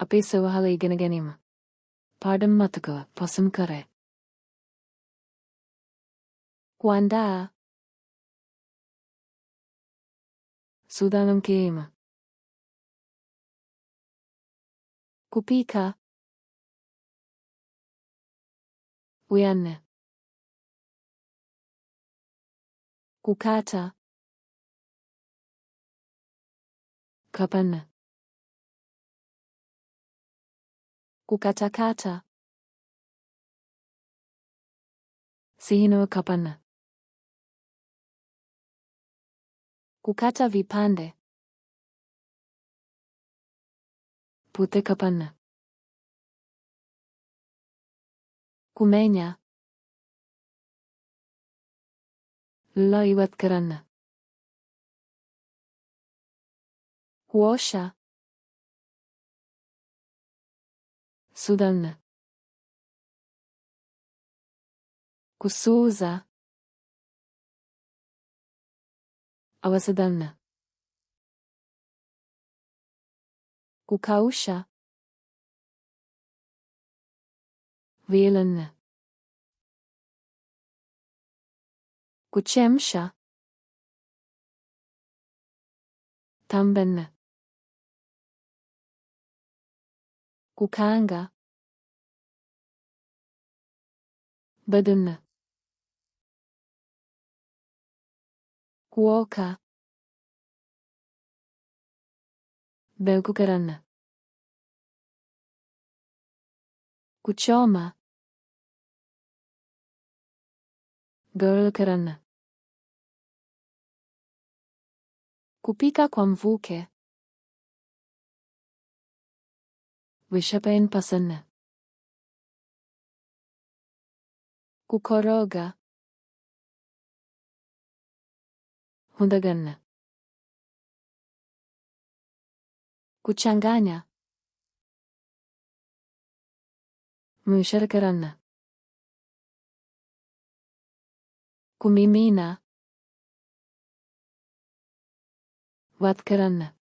අපේ සවහල ඉගෙන ගැනීම. පාඩම් මතකව පසුම් කරයි. kuandaa සූදානම් කිරීම. kupika උයන්න. kukata කපන්න. kukatakata සිහිනව කපන්න. kukata vipande pute kapanna. kumenya la iwat karanna. kuosha sudanna. kusuuza awasadanna. kukausha వేలన్న. kuchemsha tambenne. kukaanga badunna. kuoka belku karanna. kuchoma girl karanna. kupika kwa mvuke vishapain pasanna. kukoroga hundaganna. kuchanganya mshar karanna. kumimina wat karanna.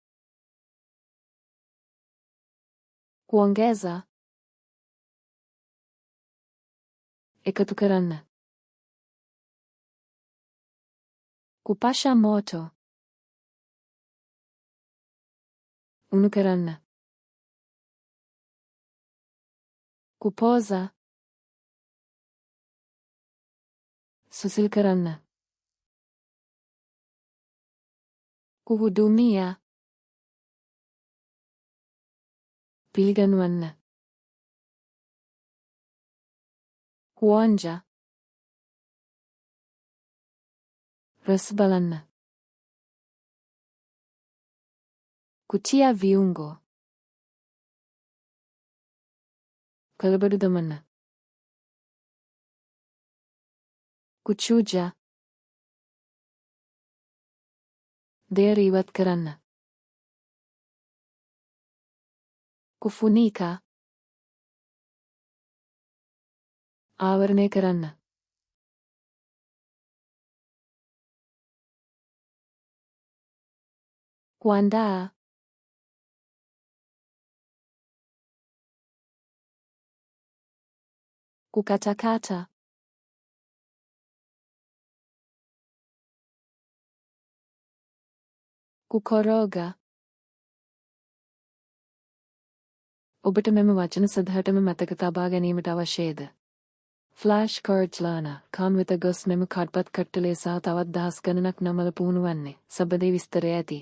kuongeza ekatu karanna. kupasha moto unu karanna. kupoza susil karanna. kuhudumia pilganuanna. kuonja rasbalanna. kutia viungo kalabadudamanna. kuchuja derivat karanna. kufunika ආවරණය කරන්න. kuandaa kukatakata kukoroga. ඔබට මෙම වචන සදහටම මතක තබා ගැනීමට අවශ්‍යද? Flash cards learner come with a ගොස් මෙම කඩ්පත් කට්ටලේ සහ තවත් දහස් ගණනක් නමල පුහුණු වන්නේ සබදේ විස්තරය ඇති.